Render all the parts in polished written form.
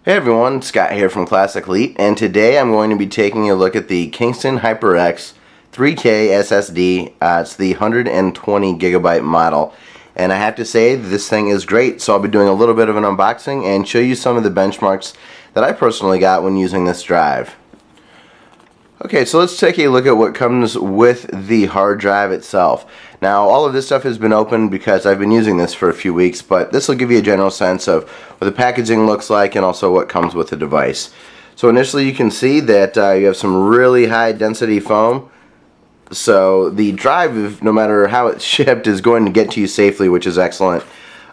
Hey everyone, Scott here from Classic Elite, and today I'm going to be taking a look at the Kingston HyperX 3K SSD. It's the 120GB model, and I have to say this thing is great, so I'll be doing a little bit of an unboxing and show you some of the benchmarks that I personally got when using this drive. Okay, so let's take a look at what comes with the hard drive itself. Now, all of this stuff has been opened because I've been using this for a few weeks, but this will give you a general sense of what the packaging looks like and also what comes with the device. So initially you can see that you have some really high density foam. So the drive, no matter how it's shipped, is going to get to you safely, which is excellent.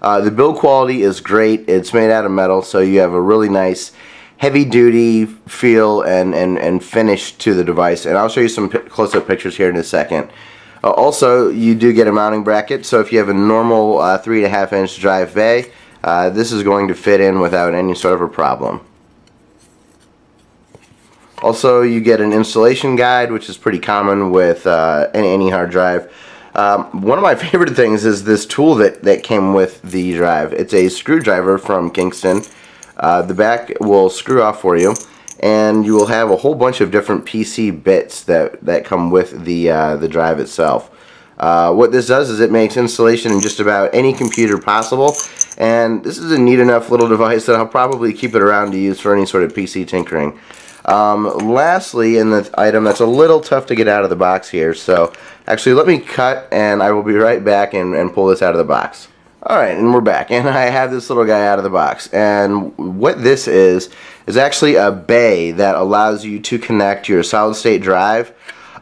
The build quality is great. It's made out of metal, so you have a really nice heavy-duty feel and finish to the device, and I'll show you some close-up pictures here in a second. Also, you do get a mounting bracket, so if you have a normal 3.5-inch drive bay, this is going to fit in without any sort of a problem. Also, you get an installation guide, which is pretty common with any hard drive. One of my favorite things is this tool that came with the drive. It's a screwdriver from Kingston. The back will screw off for you, and you will have a whole bunch of different PC bits that come with the drive itself. What this does is it makes installation in just about any computer possible, and this is a neat enough little device that I'll probably keep it around to use for any sort of PC tinkering. Lastly, in the item that's a little tough to get out of the box here, so actually let me cut and I will be right back and pull this out of the box. Alright, and we're back, and I have this little guy out of the box, and what this is actually a bay that allows you to connect your solid state drive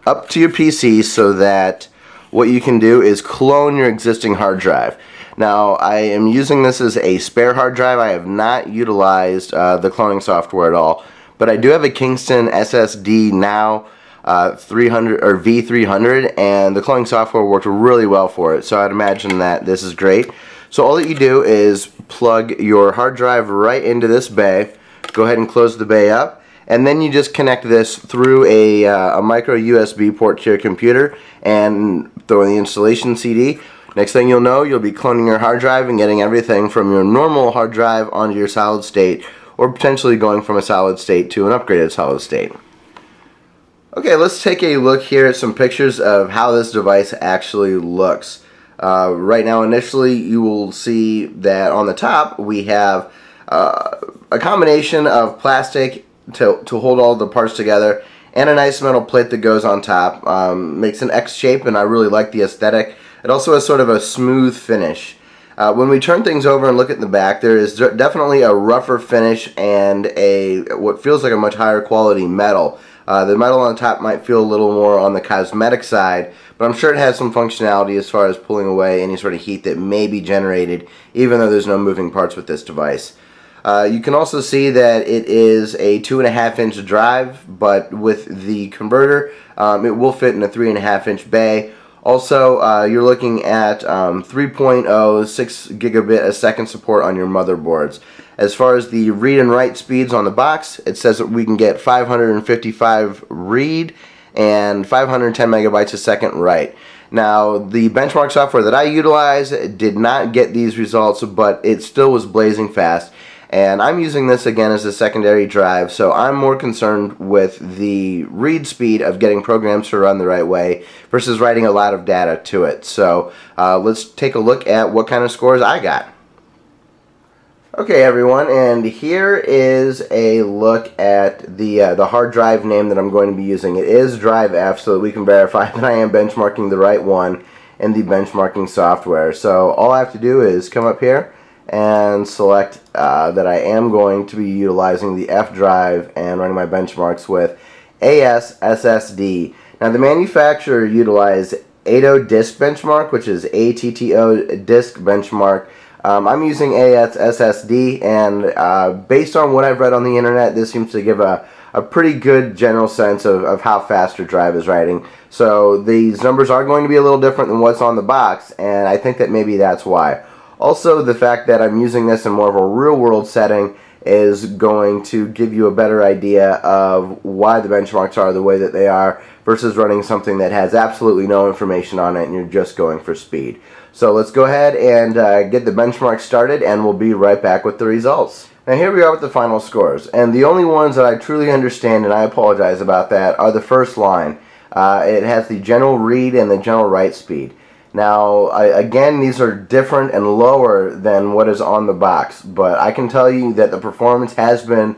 up to your PC so that what you can do is clone your existing hard drive. Now, I am using this as a spare hard drive. I have not utilized the cloning software at all, but I do have a Kingston SSD now 300 or V300, and the cloning software worked really well for it, so I'd imagine that this is great. So all that you do is plug your hard drive right into this bay, go ahead and close the bay up, and then you just connect this through a micro USB port to your computer and throw in the installation CD. Next thing you'll know, you'll be cloning your hard drive and getting everything from your normal hard drive onto your solid state, or potentially going from a solid state to an upgraded solid state. Okay, let's take a look here at some pictures of how this device actually looks. Right now, initially, you will see that on the top we have a combination of plastic to hold all the parts together and a nice metal plate that goes on top. Makes an X shape, and I really like the aesthetic. It also has sort of a smooth finish. When we turn things over and look at the back, there is definitely a rougher finish and what feels like a much higher quality metal. The metal on top might feel a little more on the cosmetic side, but I'm sure it has some functionality as far as pulling away any sort of heat that may be generated, even though there's no moving parts with this device. You can also see that it is a 2.5-inch drive, but with the converter, it will fit in a 3.5-inch bay. Also, you're looking at 3.0 6 gigabit a second support on your motherboards. As far as the read and write speeds on the box, it says that we can get 555 read and 510 megabytes a second write. Now, the benchmark software that I utilize did not get these results, but it still was blazing fast. And I'm using this again as a secondary drive, so I'm more concerned with the read speed of getting programs to run the right way versus writing a lot of data to it. So let's take a look at what kind of scores I got. Okay, everyone, and here is a look at the hard drive name that I'm going to be using. It is Drive F, so that we can verify that I am benchmarking the right one in the benchmarking software. So all I have to do is come up here and select that I am going to be utilizing the F drive and running my benchmarks with AS SSD. Now, the manufacturer utilized ATTO disk benchmark, which is ATTO disk benchmark. I'm using AS SSD, and based on what I've read on the internet, this seems to give a pretty good general sense of how fast your drive is writing. So these numbers are going to be a little different than what's on the box, and I think that maybe that's why. Also, the fact that I'm using this in more of a real-world setting is going to give you a better idea of why the benchmarks are the way that they are versus running something that has absolutely no information on it and you're just going for speed. So let's go ahead and get the benchmark started, and we'll be right back with the results. Now here we are with the final scores, and the only ones that I truly understand, and I apologize about that, are the first line. It has the general read and the general write speed. Now, again, these are different and lower than what is on the box, but I can tell you that the performance has been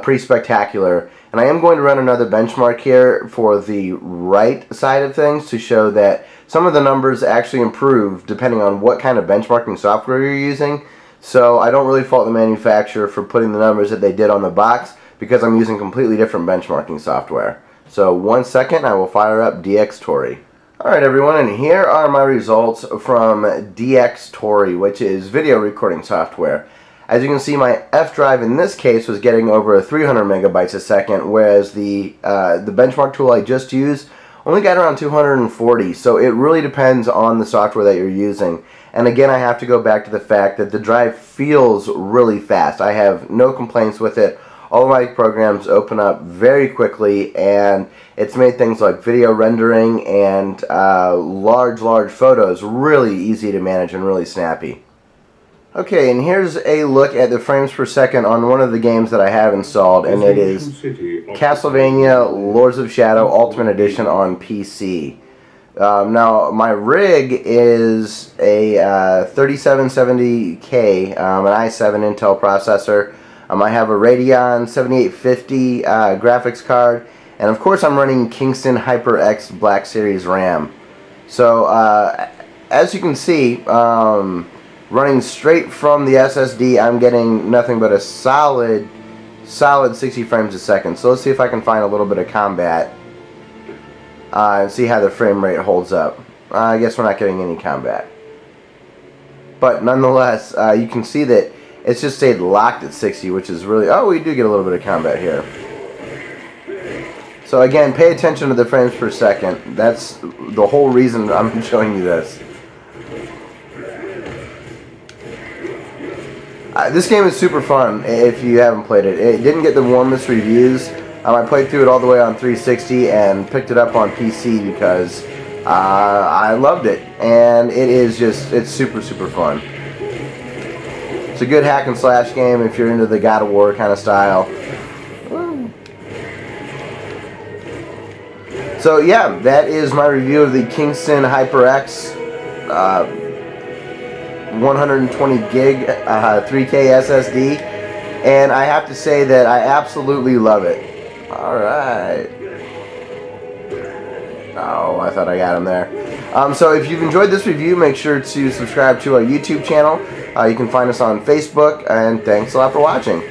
pretty spectacular. And I am going to run another benchmark here for the right side of things to show that some of the numbers actually improve depending on what kind of benchmarking software you're using. So I don't really fault the manufacturer for putting the numbers that they did on the box, because I'm using completely different benchmarking software. So 1 second, I will fire up Dxtory. Alright everyone, and here are my results from Dxtory, which is video recording software. As you can see, my F drive in this case was getting over 300 megabytes a second, whereas the benchmark tool I just used only got around 240. So it really depends on the software that you're using. And again, I have to go back to the fact that the drive feels really fast. I have no complaints with it. All of my programs open up very quickly, and it's made things like video rendering and large photos really easy to manage and really snappy. Okay, and here's a look at the frames per second on one of the games that I have installed, and it is Castlevania Lords of Shadow Ultimate Edition on PC. Now, my rig is a 3770K, an i7 Intel processor. I have a Radeon 7850 graphics card, and of course I'm running Kingston HyperX Black Series RAM. So, as you can see, running straight from the SSD, I'm getting nothing but a solid 60 frames a second. So let's see if I can find a little bit of combat and see how the frame rate holds up. I guess we're not getting any combat. But nonetheless, you can see that it's just stayed locked at 60, which is really... Oh, we do get a little bit of combat here. So again, pay attention to the frames per second. That's the whole reason I'm showing you this. This game is super fun if you haven't played it. It didn't get the warmest reviews. I played through it all the way on 360 and picked it up on PC because I loved it. And it is just, it's super fun. It's a good hack and slash game if you're into the God of War kind of style. So yeah, that is my review of the Kingston HyperX 120 gig 3K SSD, and I have to say that I absolutely love it. Alright. Oh, I thought I got him there. So if you've enjoyed this review, make sure to subscribe to our YouTube channel. You can find us on Facebook, and thanks a lot for watching.